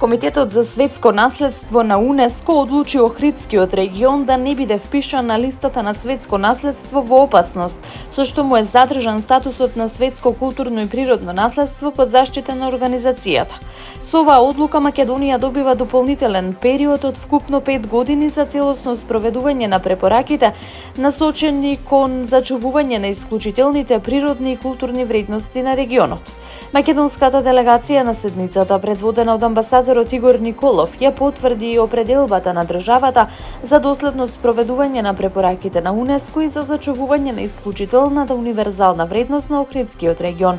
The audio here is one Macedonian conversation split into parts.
Комитетот за светско наследство на УНЕСКО одлучи Охридскиот регион да не биде впишан на листата на светско наследство во опасност, со што му е задржан статусот на светско културно и природно наследство под заштита на организацијата. Со оваа одлука Македонија добива дополнителен период од вкупно 5 години за целосно спроведување на препораките насочени кон зачувување на исклучителните природни и културни вредности на регионот. Македонската делегација на седницата, предводена од амбасадорот Игор Николов, ја потврди и определбата на државата за доследно спроведување на препораките на УНЕСКО и за зачувување на исклучителната универзална вредност на Охридскиот регион.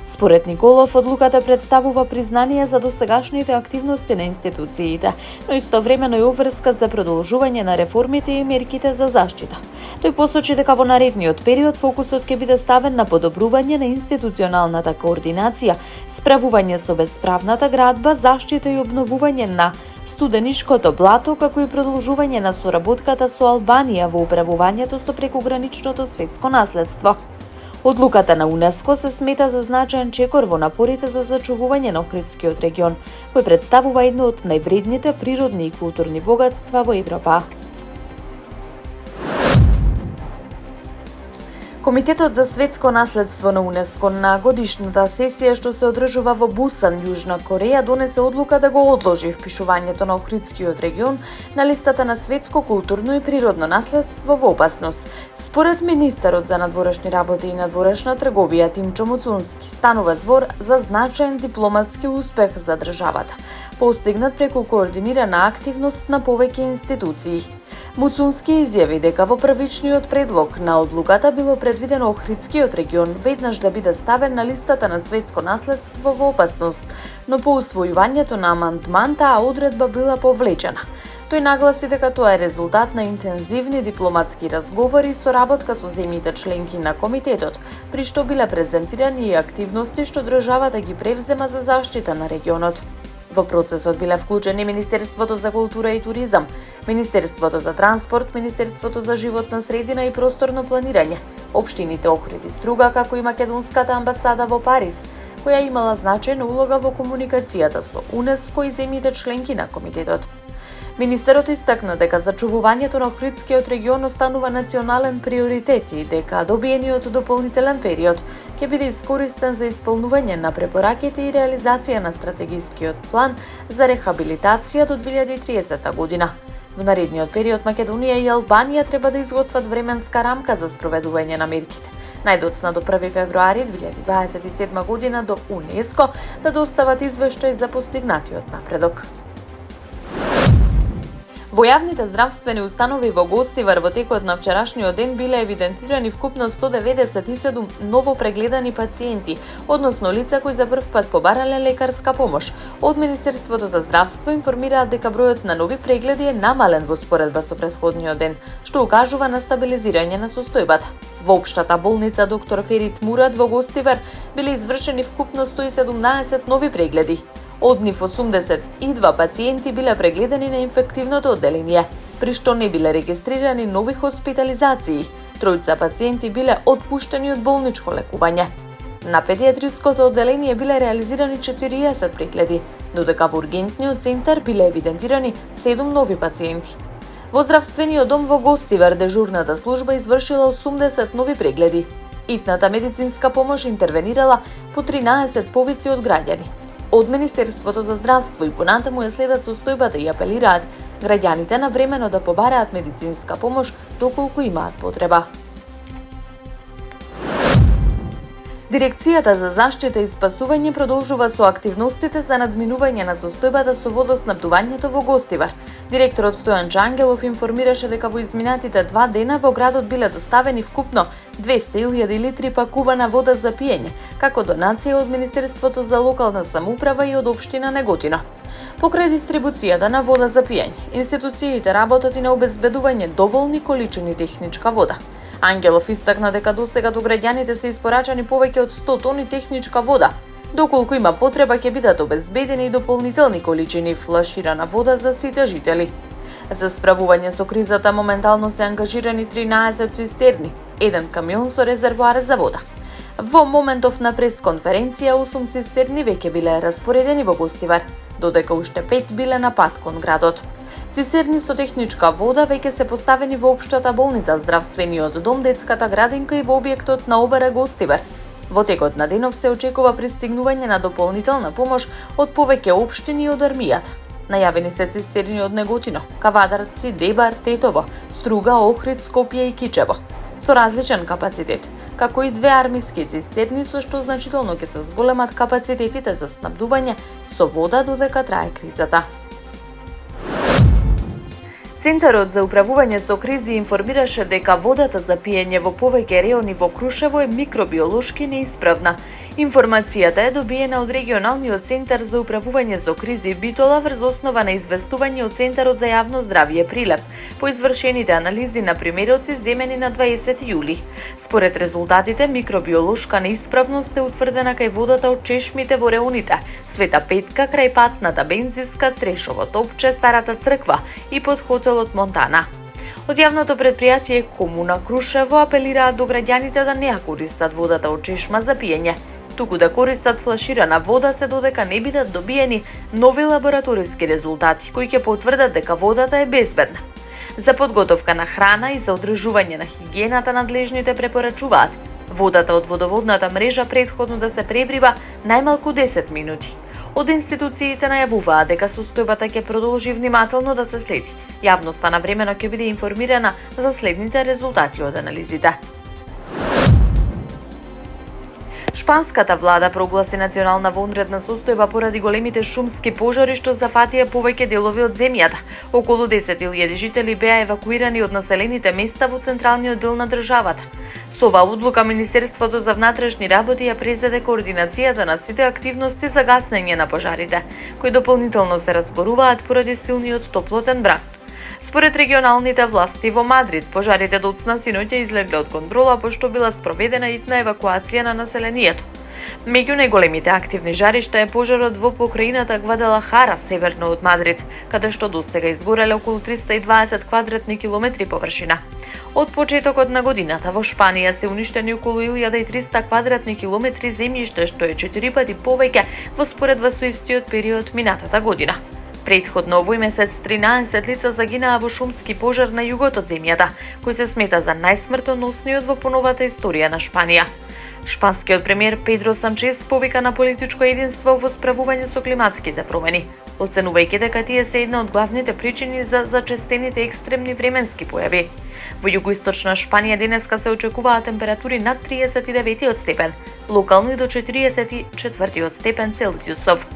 Според Николов, одлуката представува признание за досегашните активности на институциите, но истовремено и обврска за продолжување на реформите и мерките за заштита. Тој посочи дека во наредниот период фокусот ќе биде ставен на подобрување на институционалната координација, справување со бесправната градба, заштита и обновување на студенишкото блато, како и продолжување на соработката со Албанија во управувањето со прекуграничното светско наследство. Одлуката на УНЕСКО се смета за значаен чекор во напорите за зачувување на Охридскиот регион, кој представува едно од највредните природни и културни богатства во Европа. Комитетот за светско наследство на УНЕСКО на годишната сесија што се одржува во Бусан, Јужна Кореја, донесе одлука да го одложи впишувањето на Охридскиот регион на листата на светско културно и природно наследство во опасност. Според министерот за надворешни работи и надворешна трговија Тимчо Муцунски, станува збор за значаен дипломатски успех за државата, постигнат преку координирана активност на повеќе институции. Муцунски изјави дека во првичниот предлог на одлуката било предвидено Охридскиот регион веднаш да биде ставен на листата на светско наследство во опасност, но по усвојувањето на амандман таа одредба била повлечена. Тој нагласи дека тоа е резултат на интензивни дипломатски разговори и соработка со земјите членки на комитетот, при што биле презентирани и активности што државата ги превзема за заштита на регионот. Во процесот биле вклучени Министерството за култура и туризам, Министерството за транспорт, Министерството за животна средина и просторно планирање, општините Охрид и Струга, како и Македонската амбасада во Париз, која имала значајна улога во комуникацијата со УНЕСКО и земјите членки на комитетот. Министерот истакна дека зачувувањето на Охридскиот регион останува национален приоритет и дека добиениот дополнителен период ќе биде искористен за исполнување на препораките и реализација на стратегискиот план за рехабилитација до 2030 година. Во наредниот период Македонија и Албанија треба да изготват временска рамка за спроведување на мерките. Најдоцна до 1 февруари 2027 година до УНЕСКО да достават извештај за постигнатиот напредок. Во јавните здравствени установи во Гостивар во текот на вчерашниот ден биле евидентирани вкупно 197 ново прегледани пациенти, односно лица кои за прв пат побарале лекарска помош. Од Министерството за здравство информираат дека бројот на нови прегледи е намален во споредба со претходниот ден, што укажува на стабилизирање на состојбата. Во општата болница доктор Ферит Мурат во Гостивар биле извршени вкупно 117 нови прегледи. Од нив 82 пациенти биле прегледани на инфективното одделение, при што не биле регистрирани нови хоспитализации. Тројца пациенти биле отпуштени од болничко лекување. На педиатриското одделение биле реализирани 40 прегледи, додека во ургентниот центар биле евидентирани 7 нови пациенти. Во здравствениот дом во Гостивар дежурната служба извршила 80 нови прегледи. Итната медицинска помош интервенирала по 13 повици од граѓани. Од Министерството за здравство и понатаму ја следат состојбата и апелираат граѓаните навремено да побараат медицинска помош доколку имаат потреба. Дирекцијата за заштита и спасување продолжува со активностите за надминување на состојбата со водоснабдувањето во Гостивар. Директорот Стојан Чангелов информираше дека во изминатите 2 дена во градот биле доставени вкупно 200.000 литри пакувана вода за пиење, како донација од Министерството за локална самоуправа и од општина Неготино. Покрај дистрибуцијата на вода за пиење, институциите работат и на обезбедување доволни количини техничка вода. Ангелов истакна дека досега до граѓаните се испорачани повеќе од 100 тони техничка вода. Доколку има потреба ќе бидат обезбедени и дополнителни количини флаширана вода за сите жители. За справување со кризата моментално се ангажирани 13 цистерни, 1 камион со резервоар за вода. Во моментов на пресконференција 8 цистерни веќе биле распоредени во Гостивар. додека уште 5 биле на пат кон градот. Цистерни со техничка вода веќе се поставени во општата болница, здравствениот дом, детската градинка и во објектот на ОБР Гостивар. Во текот на денов се очекува пристигнување на дополнителна помош од повеќе општини и од армијата. Најавени се цистерни од Неготино, Кавадарци, Дебар, Тетово, Струга, Охрид, Скопје и Кичево, со различен капацитет, како и 2 армиски цистерни со што значително ќе се зголемат капацитетите за снабдување со вода додека трае кризата. Центарот за управување со кризи информираше дека водата за пиење во повеќе реони во Крушево е микробиолошки неисправна. Информацијата е добиена од регионалниот центар за управување со кризи Битола врз основа на известување од Центарот за јавно здравје Прилеп по извршените анализи на примероци земени на 20 јули. Според резултатите, микробиолошка неисправност е утврдена кај водата од чешмите во реоните Света Петка, крај патната бензинска, Трешово, Топче, Старата црква и под хотелот Монтана. Од јавното предпријатие Комуна Крушево апелираат до граѓаните да не ја користат водата од чешма за пиење, туку да користат флаширана вода се додека не бидат добиени нови лабораториски резултати кои ќе потврдат дека водата е безбедна. За подготовка на храна и за одржување на хигиената надлежните препорачуваат водата од водоводната мрежа претходно да се преврива најмалку 10 минути. Од институциите најавуваат дека состојбата ќе продолжи внимателно да се следи. Јавноста навремено ќе биде информирана за следните резултати од анализите. Шпанската влада прогласи национална вонредна состојба поради големите шумски пожари што зафатија повеќе делови од земјата. Околу 10.000 жители беа евакуирани од населените места во централниот дел на државата. Со оваа одлука Министерството за внатрешни работи ја презеде координацијата на сите активности за гаснење на пожарите, кои дополнително се разборуваат поради силниот топлотен бран. Според регионалните власти во Мадрид, пожарите доцна синоќа излегле од контрола пошто била спроведена итна евакуација на населението. Меѓу најголемите активни жаришта е пожарот во покраината Гвадалахара, северно од Мадрид, каде што досега изгореле околу 320 квадратни километри површина. Од почетокот на годината во Шпанија се уништени околу 1300 квадратни километри земјиште, што е 4 пати повеќе во споредба со истиот период минатата година. Претходно овој месец 13 лица загинаа во шумски пожар на југот од земјата, кој се смета за најсмртоносниот во поновата историја на Шпанија. Шпанскиот премиер Педро Санчес повика на политичко единство во справување со климатските промени, оценувајќи дека тие се една од главните причини за зачестените екстремни временски појави. Во југоисточна Шпанија денеска се очекуваат температури над 39 степен, локално и до 44 степен Целзиусов.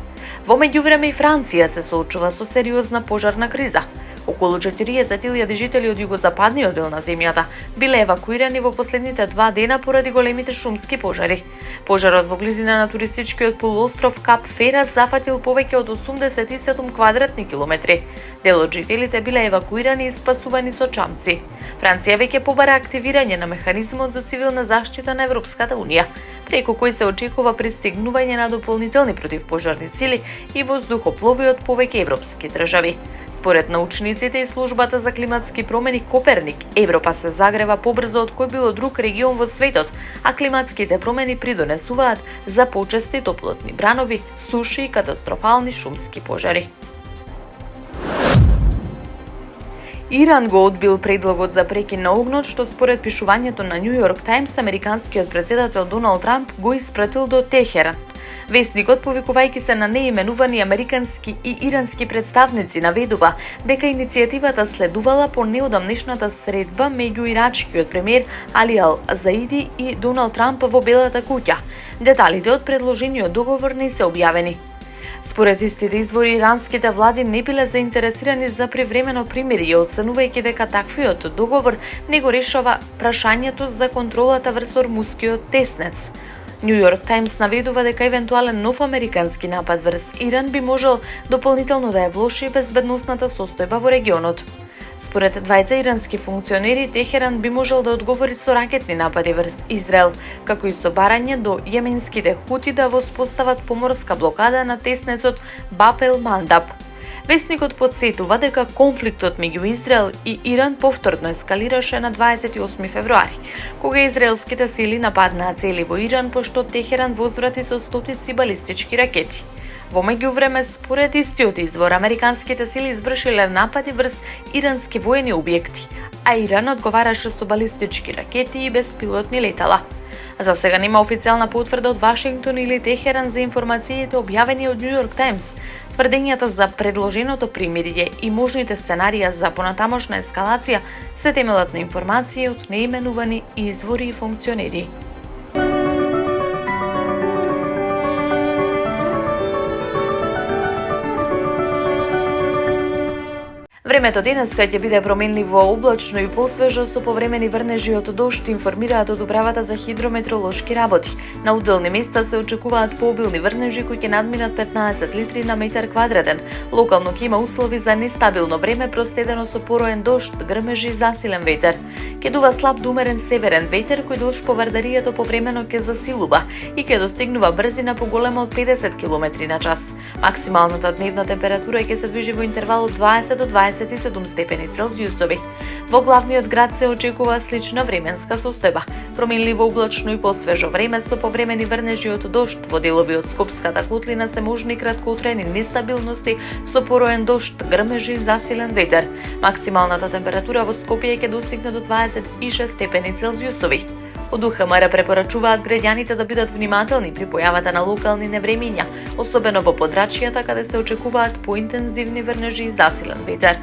Во меѓувреме и Франција се соочува со сериозна пожарна криза. Околу 40.000 жители од југозападниот дел на земјата биле евакуирани во последните 2 дена поради големите шумски пожари. Пожарот во близина на туристичкиот полуостров Кап Ферас зафатил повеќе од 87 квадратни километри. Дел од жителите биле евакуирани и спасувани со чамци. Франција веќе побара активирање на механизмот за цивилна заштита на Европската унија, преку кој се очекува пристигнување на дополнителни противпожарни сили и воздухоплови од повеќе европски држави. Според научниците и службата за климатски промени Коперник, Европа се загрева побрзо од кој било друг регион во светот, а климатските промени придонесуваат за почести топлотни бранови, суши и катастрофални шумски пожари. Иран го одбил предлогот за прекин на огнот, што според пишувањето на New York Times, американскиот претседател Доналд Трамп го испратил до Техеран. Вестникот, повикувајќи се на неименувани американски и ирански представници, наведува дека иницијативата следувала по неодамнешната средба меѓу ирачкиот премиер Али Ал Заиди и Доналд Трамп во Белата куќа. Деталите од предложениот договор не се објавени. Според истите извори, иранските влади не биле заинтересирани за привремено примирие, оценувајќи дека таквиот договор не го решава прашањето за контролата врз Ормускиот теснец. New York Times наведува дека евентуален нов американски напад врз Иран би можел дополнително да ја влоши безбедносната состојба во регионот. Според двајца ирански функционери, Техеран би можел да одговори со ракетни напади врз Израел, како и со барање до јеменските хути да воспостават поморска блокада на теснецот Баб ел Мандаб. Вестникот потсетува дека конфликтот меѓу Израел и Иран повторно ескалираше на 28 февруари, кога израелските сили нападнаа цели во Иран, пошто Техеран возврати со стотици балистички ракети. Во меѓувреме, според истиот извор, американските сили извршиле напади врз ирански воени објекти, а Иран одговараше со балистички ракети и беспилотни летала. За сега нема официјална потврда од Вашингтон или Техеран за информациите објавени од Нью Йорк Таймс. Тврдењата за предложеното примирие и можните сценарија за понатамошна ескалација се темелат на информации од неименувани извори и функционери. Времето денеска ќе биде променливо, облачно и посвежо со повремени врнежи од дожд, информираат од управата за хидрометеоролошки работи. На уделни места се очекуваат пообилни врнежи кои ќе надминат 15 литри на метар квадратен. Локално ќе има услови за нестабилно време, проследено со пороен дожд, грмежи и засилен ветер. Ќе дува слаб до умерен северен ветер кој долж поврдарието повремено ќе засилува и ќе достигнува брзина поголема од 50 км на час. Максималната дневна температура ќе се движи во интервал од 20 до 27 степени Целзиусови. Во главниот град се очекува слична временска состојба. Променливо, облачно и посвежо време со повремени врнежи од дожд. Во делови од Скопската котлина се можни краткотрени нестабилности со пороен дожд, грмежи и засилен ветер. Максималната температура во Скопје ќе достигне до 26 степени Целзиусови. Од УХМР препорачуваат граѓаните да бидат внимателни при појавата на локални невремиња, особено во подрачјата каде се очекуваат поинтензивни врнежи и засилен ветер.